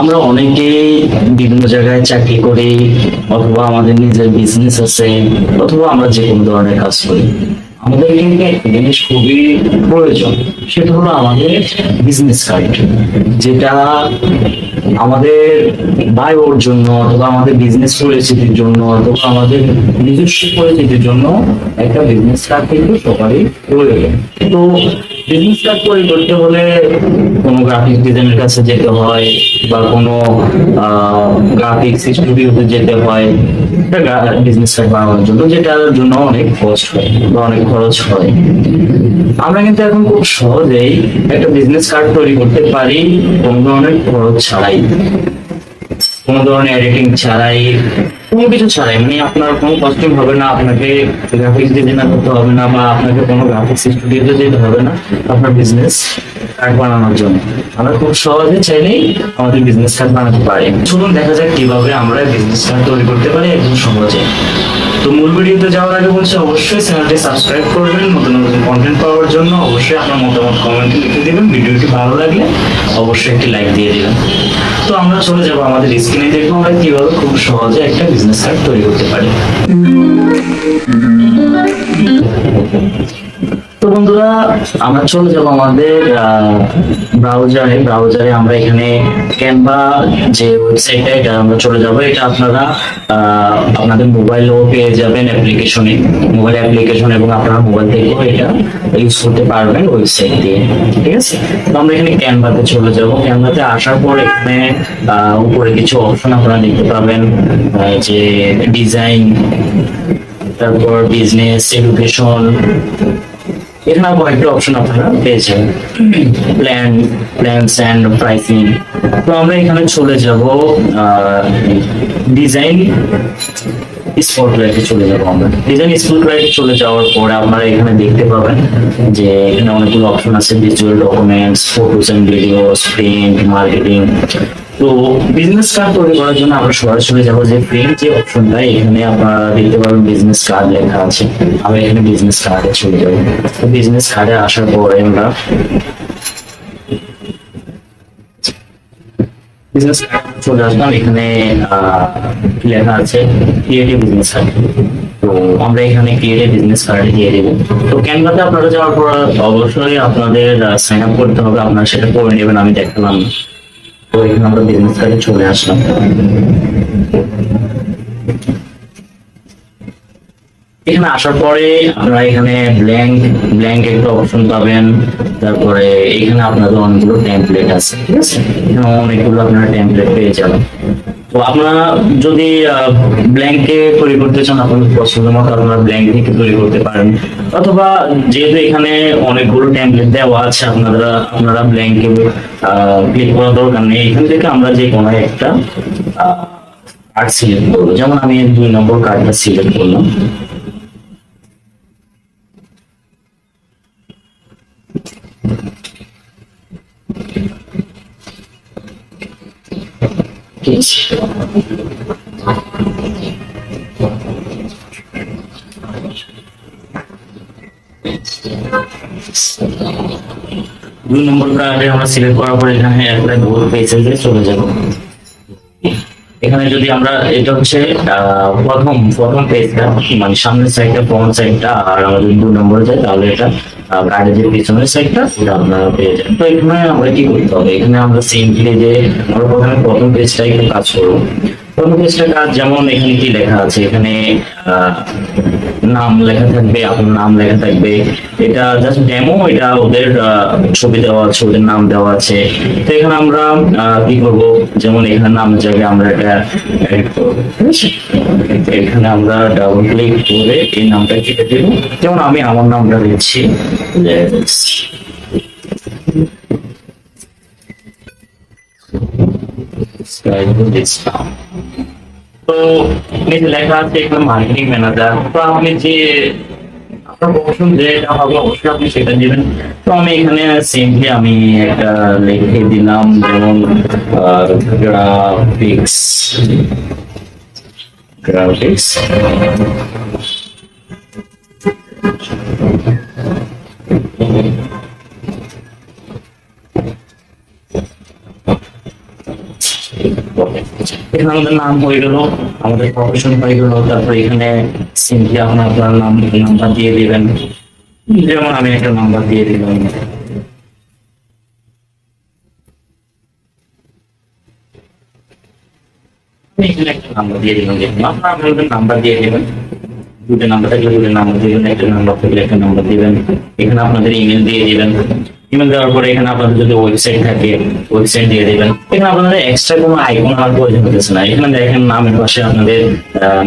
আমরা অনেকেই বিভিন্ন জায়গায় চাকরি করি, অথবা আমাদের নিজের বিজনেস আছে, অথবা আমরা যে কোনো ধরনের কাজ করি। আমাদের কিন্তু একটা জিনিস খুবই প্রয়োজন, সেটা হলো আমাদের বিজনেস কার্ড, যেটা আমাদের বায়োর জন্য, অথবা আমাদের বিজনেস পরিচিতির জন্য, অথবা আমাদের নিজস্ব পরিচিতির জন্য একটা বিজনেস কার্ড কিন্তু সবারই প্রয়োজন। তো বিজনেস কার্ড তৈরি করতে হলে কোনো গ্রাফিক ডিজাইনের কাছে যেতে হয়, বা কোনো গ্রাফিক্স স্টুডিওতে যেতে হয় একটা বিজনেস কার্ড বানানোর জন্য, যেটার জন্য অনেক কষ্ট হয় বা অনেক খরচ হয়। আমরা কিন্তু এখন খুব সহজেই একটা বিজনেস কার্ড তৈরি করতে পারি কোনো ধরনের খরচ ছাড়াই, কোনো ধরনের এডিটিং ছাড়াই, কোনো কিছু ছাড়াই। মানে আপনার কোনো কস্টিউম হবে না, আপনাকে গ্রাফিক্স ডিজাইনার করতে হবে না, বা আপনাকে কোনো গ্রাফিক্স স্টুডিওতে যেতে হবে না আপনার বিজনেস কার্ড বানানোর জন্য। আমরা খুব সহজে চাইলেই আমাদের বিজনেস কার্ড বানাতে পারি। চলুন দেখা যাক কিভাবে আমরা বিজনেস কার্ড তৈরি করতে পারি একদম সহজে। তো মূল ভিডিওতে যাওয়ার আগে বলছি, অবশ্যই চ্যানেলটি সাবস্ক্রাইব করবেন নতুন নতুন কন্টেন্ট পাওয়ার জন্য। অবশ্যই আপনার মতামত কমেন্টে লিখে দিবেন, ভিডিওটি ভালো লাগলে অবশ্যই একটি লাইক দিয়ে দিবেন। তো আমরা চলে যাবো আমাদের স্ক্রিনে, দেখবো আমরা কিভাবে খুব সহজে একটা বিজনেস কার্ড তৈরি করতে পারি। তো বন্ধুরা, আমরা চলে যাব আমাদের ব্রাউজারে আমরা এখানে ক্যানভা যে ওয়েবসাইটটা, এটা আমরা চলে যাব। এটা আপনারা আপনাদের মোবাইলেও পেয়ে যাবেন অ্যাপ্লিকেশনে, মোবাইল অ্যাপ্লিকেশন, এবং আপনারা মোবাইল থেকেও এটা ইউজ করতে পারবেন ওয়েবসাইট দিয়ে। ঠিক আছে, তো আমরা এখানে ক্যানভাতে চলে যাব। ক্যানভাতে আসার পর এখানে উপরে কিছু অপশন আপনারা দেখতে পাবেন, যে ডিজাইন, তারপর বিজনেস, এডুকেশন, এখানে কয়েকটা অপশন আপনারা পেয়েছেন, প্ল্যানস এন্ড প্রাইসিং। তো আমরা এখানে চলে যাব ডিজাইন স্পটলাইটে চলে যাবো। আমরা ডিজাইন স্পটলাইটে চলে যাওয়ার পরে আপনারা এখানে দেখতে পাবেন যে এখানে অনেকগুলো অপশন আছে, visual documents, photos and videos, print, marketing. তো বিজনেস কার্ড তৈরি করার জন্য আমরা সরাসরি যাবো যে প্রিন্ট যে অপশনটা, এখানে আপনারা দেখতে পাবেন বিজনেস কার্ড লেখা আছে। আমরা এখানে বিজনেস কার্ডে চলে যাবো। তো বিজনেস কার্ডে আসার পরে আমরা বিজনেস চলে আসলাম। এখানে লেখা আছে ক্রিয়েটিভ বিজনেস কার্ড। তো আমরা এখানে ক্রিয়েটিভ বিজনেস কার্ড দিয়ে দেবো। তো ক্যানভাতে আপনারা যাওয়ার পর অবশ্যই আপনাদের সাইন আপ করতে হবে, আপনারা সেটা করে নেবেন, আমি দেখালাম। তো এখানে আমরা বিজনেস কার্ডে চলে আসলাম। এখানে আসার পরে আপনারা এখানে ব্ল্যাঙ্ক একটা অপশন পাবেন। তারপরে এখানে আপনাদের অনেকগুলো টেমপ্লেট আছে, ঠিক আছে, এখানে অনেকগুলো আপনারা টেমপ্লেট পেয়ে যাবেন। তো আপনারা যদি ব্ল্যাঙ্কে তৈরি করতে চান, আপনাদের পছন্দ মতো আপনারা ব্ল্যাঙ্ক থেকে তৈরি করতে পারেন, অথবা যেহেতু এখানে অনেকগুলো টেমপ্লেট দেওয়া আছে, আপনারা ব্ল্যাঙ্কে ক্লিক করার দরকার নেই। এখান থেকে আমরা যে কোনো একটা কার্ড সিলেক্ট করবো। যেমন আমি 2 নম্বর কার্ডটা সিলেক্ট করলাম। দুই নম্বর কার্ডে আমরা সিলেক্ট করার পর এখানে অ্যাপ্লাই গুগল পেজে চলে যাব। এখানে যদি আমরা, এটা হচ্ছে প্রথম পেজটা, মানে সামনের সাইডটা, ফ্রন্ট সাইডটা, আর আমরা যদি 2 নম্বরে যাই তাহলে এটা কার্ডের যে পিছনের সাইডটা সেটা আপনারা পেয়ে যাবেন। তো এখানে আমরা কি করতে হবে, এখানে আমরা সিম্পলি যে আমরা প্রথম পেজটা একটু কাজ করবো। প্রথম পেজটা কাজ, যেমন এখানে কি লেখা আছে, এখানে নাম লেখা থাকবে, আপনার নাম লেখা থাকবে। এটা জাস্ট ডেমো, এটা ওদের ছবি দেওয়া আছে, ওদের নাম দেওয়া আছে। তো এখানে আমরা কি করব, যেমন এখানে নামের জায়গায় আমরা এটা এড করব। এখানে আমরা ডাবল ক্লিক করে এই নামটা কেটে দেব। যেমন আমি আমার নামটা দিচ্ছি, তো লেখা আছে এখানে মার্কেটিং ম্যানেজার। তো আপনি যে আপনার প্রফেশন যেটা হবে অবশ্যই আপনি সেটা দিবেন। তো আমি এখানে সিম্পলি আমি একটা লিখে দিলাম, যেমন গ্রাফিক্স গ্রাফিক্স Okay. এখানে আমাদের নাম হয়ে গেল, আমাদের প্রফেশন হয়ে গেল, তারপর এখানে সিম্পলি আপনি আপনার নাম্বার দিয়ে দিবেন। যেমন আমি একটা নাম্বার দিয়ে দিলাম, এখানে একটা নাম্বার দিয়ে দিলাম, দেখুন আপনার আপনাদের নাম্বার দিয়ে দেবেন। দুটো নাম্বার থাকলে দুটো নাম্বার দিবেন, একটা নাম্বার থাকলে একটা নাম্বার দিবেন। এখানে আপনাদের ইমেল দিয়ে দিবেন। ইমেল দেওয়ার পরে এখানে আপনাদের যদি ওয়েবসাইট থাকে ওয়েবসাইট দিয়ে দিবেন। এখানে আপনাদের এক্সট্রা কোনো আইকন আর প্রয়োজন হতেছে না। এখানে দেখেন নামের পাশে আপনাদের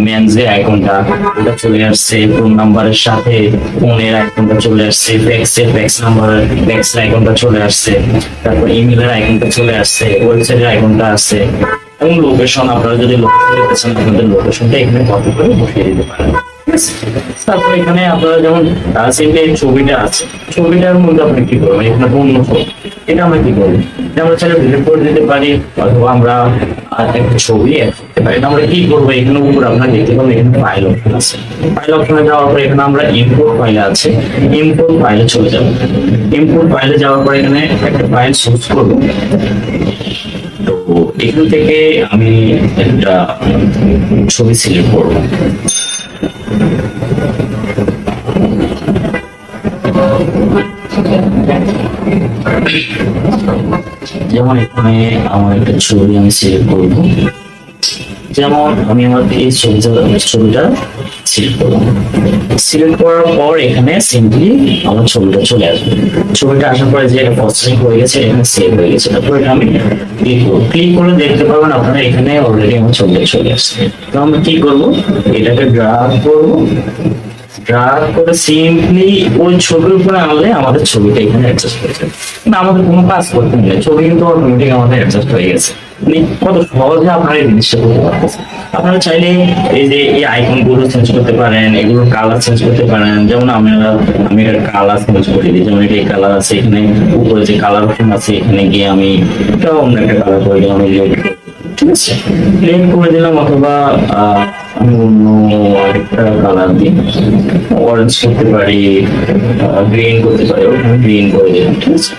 মেন যে আইকনটা ওটা চলে আসছে, ফোন নাম্বারের সাথে ফোনের আইকনটা চলে আসছে, ফ্যাক্স নাম্বারের ফ্যাক্স আইকনটা চলে আসছে, তারপর ইমেলের আইকনটা চলে আসছে, ওয়েবসাইটের আইকনটা আছে, এবং লোকেশন আপনারা যদি লোকেশন দিতে চান আপনাদের লোকেশনটা এখানে কপি করে বসিয়ে দিতে পারেন। তারপর এখানে আপনারা যেমন সিম্পলি ছবিটা আছে, ছবিটার মধ্যে আপনি কি করবেন, এখানে অন্য ছবি, এটা আমরা কি করবো, আমরা চাইলে ডিলিট করে দিতে পারি, অথবা আমরা একটা ছবি অ্যাড করতে পারি। আমরা কি করবো, এখানে উপর আপনারা দেখতে পাবেন এখানে ফাইল অপশন আছে। ফাইল অপশনে যাওয়ার পর এখানে আমরা ইম্পোর্ট ফাইলে আছে, ইম্পোর্ট ফাইলে চলে যাব। ইম্পোর্ট ফাইলে যাওয়ার পর এখানে একটা ফাইল চুজ করবো। তো এখান থেকে আমি একটা ছবি সিলেক্ট করবো। যেমন এখানে আমার একটা ছবি আমি সিলেক্ট করবো, যেমন আমি আমার এই ছবিটা সিলেক্ট করলাম। সিলেক্ট করার পর এখানে সিম্পলি আমার ছবিটা চলে আসবে। ছবিটা আসার পরে যে এটা প্রসেসিং হয়ে গেছে, এখানে সেভ হয়ে গেছে। তারপর এটা আমি ক্লিক করে দেখতে পাবেন আপনারা এখানে অলরেডি আমার ছবিটা চলে আসছে। তো আমরা কি করবো, এটাকে ড্রাগ করবো, ড্রাগ করে সিম্পলি ওই ছবির উপরে আনলে আমাদের ছবিটা এখানে অ্যাডজাস্ট হয়ে যাবে। কিন্তু আমাদের কোনো কাজ করতে নেই, ছবি কিন্তু অটোমেটিক আমাদের অ্যাডজাস্ট হয়ে গেছে। মানে কত সহজে আপনারা এই জিনিসটা করতে পারতেছেন। আপনারা চাইলে এই যে এই আইকন গুলো চেঞ্জ করতে পারেন, এগুলোর কালার চেঞ্জ করতে পারেন। যেমন আমি এটার কালার চেঞ্জ করে দিই, যেমন এটা কালার আছে, এখানে উপরে যে কালার অপশন আছে এখানে গিয়ে আমি এটাও অন্য একটা কালার করে দিলাম, ঠিক আছে, রেড করে দিলাম, অথবা আমি অন্য আরেকটা কালার দিই, অরেঞ্জ করতে পারি, গ্রিন করতে পারি, ওখানে গ্রিন করে দিলাম, ঠিক আছে।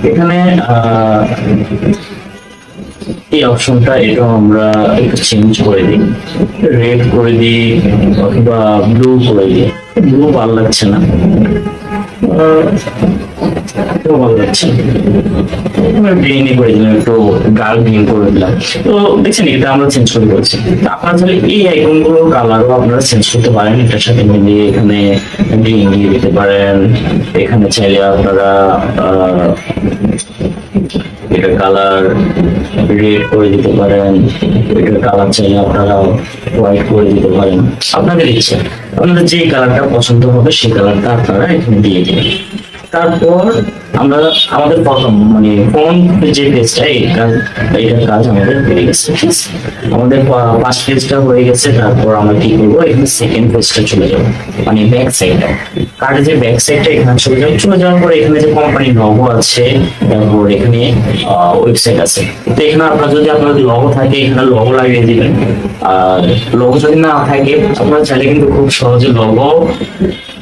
এখানে এই অপশনটা এটাও আমরা একটু চেঞ্জ করে দিই, রেড করে দিই, অথবা ব্লু করে দিই। ব্লু ভালো লাগছে না, ভালো লাগছে, গ্রিনই করে দিলাম, একটু ডার্ক গ্রিন করে দিলাম। তো দেখছেন এটা আমরা চেঞ্জ করে করেছি। আপনারা চাইলে এই আইকন গুলোর কালারও আপনারা চেঞ্জ করতে পারেন, এটার সাথে মিলিয়ে এখানে গ্রিন দিয়ে দিতে পারেন। এখানে চাইলে আপনারা এটার কালার রেড করে দিতে পারেন, এটার কালার চাইলে আপনারা হোয়াইট করে দিতে পারেন, আপনাদের ইচ্ছা। আপনাদের যে কালারটা পছন্দ হবে সেই কালারটা আপনারা এখানে দিয়ে দিবেন। তারপর আমরা আমাদের প্রথম মানে ফোন যে পেজটা এইটার কাজ আমাদের হয়ে গেছে, ঠিক আছে। আমাদের ফার্স্ট পেজটা হয়ে গেছে। তারপর আমরা কি করবো, এখানে সেকেন্ড পেজটা চলে যাবো, মানে ব্যাক সাইডটা, কার্ডের যে ব্যাক সাইডটা এখানে চলে যাবো। চলে যাওয়ার পরে এখানে যে কোম্পানির লোগো আছে, তারপর এখানে ওয়েবসাইট আছে। তো এখানে আপনার যদি আপনাদের লোগো থাকে এখানে লোগো লাগিয়ে দিবেন। আর লোগো যদি না থাকে আপনারা চাইলে কিন্তু খুব সহজে লোগো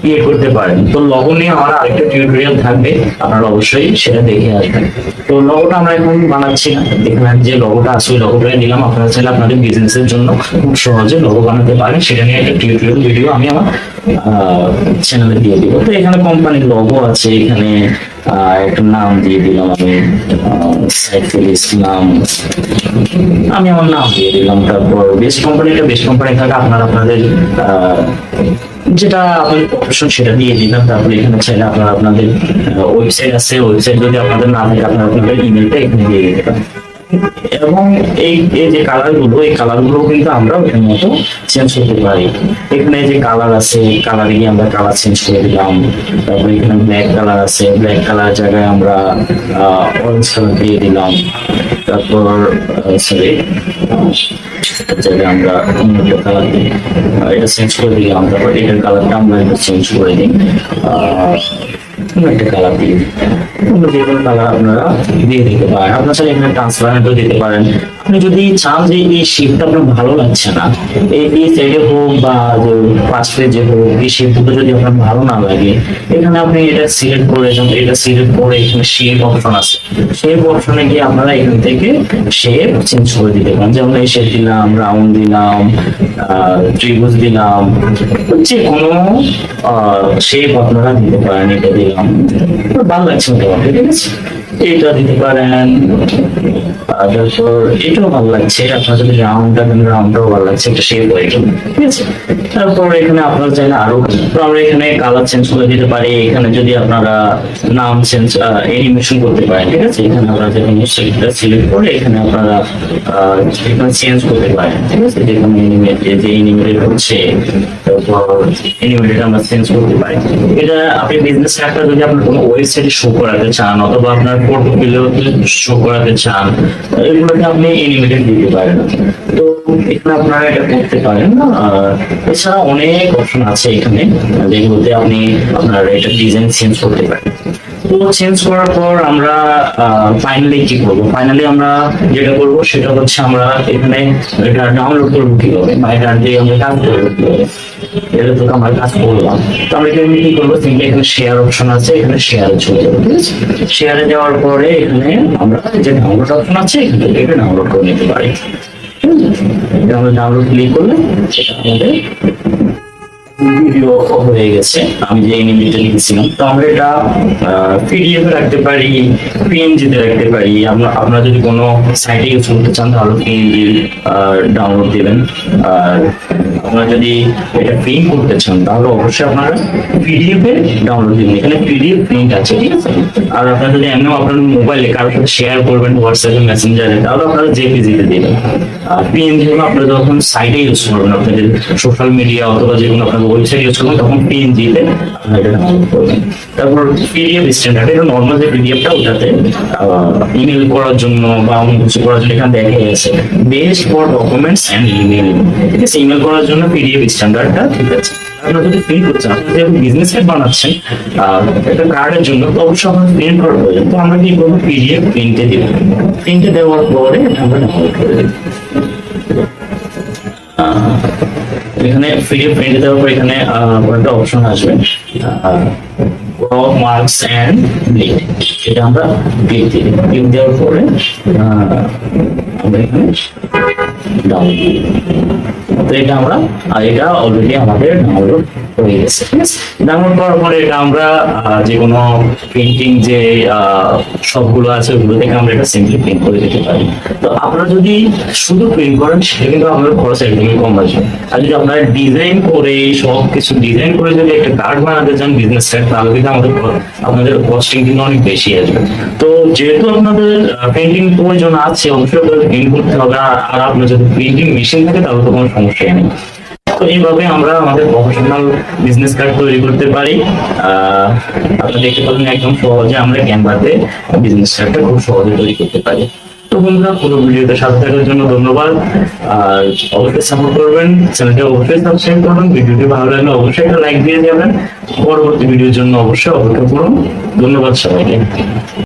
ক্রিয়েট করতে পারেন। তো লোগো নিয়ে আমার আরেকটা টিউটোরিয়াল থাকবে, আপনারা অবশ্যই সেটা দেখে আসবেন। তো লোগোটা আমরা এখন বানাচ্ছি না, এখানে যে লোগোটা আছে ওই লোগোটা দিলাম। আপনারা চাইলে আপনাদের বিজনেসের জন্য খুব সহজে লোগো বানাতে পারেন, সেটা নিয়ে একটা টিউটোরিয়াল ভিডিও আমি আমার চ্যানেলে দিয়ে দিব। তো এখানে কোম্পানির লোগো আছে, এখানে একটা নাম দিয়ে দিলাম আমি, সাইফুল ইসলাম, আমি আমার নাম দিয়ে দিলাম। তারপর বেস্ট কোম্পানিটা বেস্ট কোম্পানি থাকে, আপনারা আপনাদের যেটা আপনাদের প্রফেশন সেটা দিয়ে দিলাম। তারপরে এখানে চাইলে আপনারা আপনাদের ওয়েবসাইট আছে, ওয়েবসাইট যদি আপনাদের না থাকে আপনারা আপনাদের ইমেলটা এখানে দিয়ে দিতে পারেন। এবং এই যে কালার গুলো, এই কালার গুলো কিন্তু আমরা ওখানে মতো চেঞ্জ করতে পারি। এখানে যে কালার আছে, কালারে গিয়ে আমরা কালার চেঞ্জ করে দিলাম। তারপরে এখানে ব্ল্যাক কালার আছে, ব্ল্যাক কালার জায়গায় আমরা অরেঞ্জ কালার দিয়ে দিলাম। তারপর সরি জায়গায় আমরা অন্য একটা কালার দিই, এটা চেঞ্জ করে দিলাম। তারপর এটার কালারটা আমরা একটু চেঞ্জ করে দিই, একটা কালার দিয়ে অন্য যে কোনো কালার আপনারা দিয়ে দিতে পারেন। আপনার সাথে এখানে ট্রান্সপারেন্টও দিতে পারেন, আপনি যদি চান যে এই শেপটা আপনার ভালো লাগছে না, এই সাইডে হোক বা যে ফার্স্ট পেজে হোক, এই শেপগুলো যদি আপনার ভালো না লাগে, এখানে আপনি এটা সিলেক্ট করে, যেমন এটা সিলেক্ট করে এখানে শেপ অপশন আছে, শেপ অপশনে গিয়ে আপনারা এখান থেকে শেপ চেঞ্জ করে দিতে পারেন। যেমন এই শেপ দিলাম, রাউন্ড দিলাম, ত্রিভুজ দিলাম, যে কোনো শেপ আপনারা দিতে পারেন। এটা দিলাম, ভালো লাগছে মোটামুটি, ঠিক আছে। এটা দিতে পারেন, তারপর এটাও ভালো লাগছে, আপনার যদি রাউন্ডটা দেন, রাউন্ডটাও ভালো লাগছে, একটা শেপ হয়ে গেল, ঠিক আছে। তারপর এখানে আপনারা চাইলে আরো, তো আমরা এখানে কালার চেঞ্জ করে দিতে পারি। এখানে যদি আপনারা নাম চেঞ্জ, এনিমেশন করতে পারেন, ঠিক আছে। এখানে আপনারা যে কোনো সেটা সিলেক্ট করে এখানে আপনারা এখানে চেঞ্জ করতে পারেন, ঠিক আছে। যেখানে যে এনিমেটেড হচ্ছে, তারপর এনিমেটেড আমরা চেঞ্জ করতে পারি। এটা আপনি বিজনেস কার্ডটা যদি আপনার কোনো ওয়েবসাইটে শো করাতে চান, অথবা আপনার পোর্টফোলিও শো করাতে চান, এগুলোকে আপনি এনিমেটেড দিতে পারেন। তো এখানে আপনারা এটা করতে পারেন। এছাড়া অনেক অপশন আছে এখানে, যেগুলোতে আপনি আপনার এটা ডিজাইন চেঞ্জ করতে পারেন। তো চেঞ্জ করার পর আমরা ফাইনালি কি করবো? ফাইনালি আমরা যেটা করবো সেটা হচ্ছে আমরা এখানে এটা ডাউনলোড করবো কিভাবে, বা এটা দিয়ে আমরা কাজ করবো কিভাবে, এটা তো আমরা কাজ করলাম। তো আমরা এখানে কি করবো, সিম্পলি এখানে শেয়ার অপশন আছে, এখানে শেয়ারে চলে যাবো, ঠিক আছে। শেয়ারে যাওয়ার পরে এখানে আমরা যে ডাউনলোড অপশন আছে, এখান থেকে এটা ডাউনলোড করে নিতে পারি। আমরা ডাউনলোড ক্লিক করলে সেটা আমাদের ভিডিও হয়ে গেছে। আমি যে এনিমেটে লিখেছিলাম, তো আমরা এটা পিডিএফ এ রাখতে পারি, পিএনজি তে রাখতে পারি। আপনারা যদি কোনো সাইটে ইউজ করতে চান তাহলে পিএনজি ডাউনলোড দিবেন। আর আপনারা যদি এটা প্রিন্ট করতে চান তাহলে অবশ্যই আপনারা পিডিএফ এ ডাউনলোড দিবেন। এখানে পিডিএফ প্রিন্ট আছে, ঠিক আছে। আর আপনারা যদি এমনি আপনার মোবাইলে কারোর সাথে শেয়ার করবেন হোয়াটসঅ্যাপে, মেসেঞ্জারে, তাহলে আপনারা জেপিজি তে দিবেন। আর পিএনজি হলো আপনারা যখন সাইটে ইউজ করবেন, আপনাদের সোশ্যাল মিডিয়া অথবা যে কোনো আপনার ওয়েবসাইট ইউজ করবেন, তখন পিএনজি তে আপনারা এটা ডাউনলোড করবেন। তারপর পিডিএফ স্ট্যান্ডার্ড, এটা নর্মাল যে পিডিএফটা, ওটাতে ইমেল করার জন্য বা অন্য কিছু করার জন্য এখানে দেখা গেছে best for documents and email, ঠিক আছে। ইমেল করার জন্য পিডিএফ স্ট্যান্ডার্ডটা ঠিক আছে। আপনারা যদি প্রিন্ট করছেন, আপনি যেহেতু বিজনেস কার্ড বানাচ্ছেন একটা কার্ডের জন্য, তো অবশ্যই আপনার প্রিন্ট করা প্রয়োজন। তো আমরা কি করবো, পিডিএফ প্রিন্টে দিব। প্রিন্টে দেওয়ার পরে আমরা ডাউনলোড করে দেব। এখানে পিডিএফ প্রিন্ট দেওয়ার পর এখানে একটা অপশন আসবে, মার্কস এন্ড ব্লিড। এটা আমরা ক্লিক দিই। ক্লিক দেওয়ার পরে আমরা এখানে ডাউনলোড, তো এটা আমরা, আর এটা অলরেডি আমাদের ডাউনলোড হয়ে গেছে, ঠিক আছে। ডাউনলোড করার পরে এটা আমরা যে কোনো প্রিন্টিং যে সবগুলো আছে ওগুলো থেকে আমরা এটা সিম্পলি প্রিন্ট করে দিতে পারি। তো আপনারা যদি শুধু প্রিন্ট করেন সেটা কিন্তু আপনার খরচ একদমই কম আসবে। আর যদি আপনারা ডিজাইন করে সব কিছু ডিজাইন করে যদি একটা কার্ড বানাতে চান, বিজনেস কার্ড, তাহলে কিন্তু আপনাদের কস্টিং কিন্তু অনেক বেশি আসবে। তো যেহেতু আপনাদের প্রিন্টিং প্রয়োজন আছে, অবশ্যই প্রিন্ট করতে হবে। আর আপনার যদি প্রিন্টিং মেশিন থাকে তাহলে তো কোনো সমস্যাই নেই। তো এইভাবে আমরা আমাদের প্রফেশনাল বিজনেস কার্ড তৈরি করতে পারি। আপনারা দেখতে পাবেন একদম সহজে আমরা ক্যানভাতে বিজনেস কার্ডটা খুব সহজে তৈরি করতে পারি। তো বন্ধুরা, পুরো ভিডিওটা সাথে থাকার জন্য ধন্যবাদ। আর অবশ্যই সাপোর্ট করবেন, চ্যানেলটা অবশ্যই সাবস্ক্রাইব করবেন। ভিডিওটি ভালো লাগলে অবশ্যই একটা লাইক দিয়ে যাবেন। পরবর্তী ভিডিওর জন্য অবশ্যই অপেক্ষা করুন। ধন্যবাদ সবাইকে।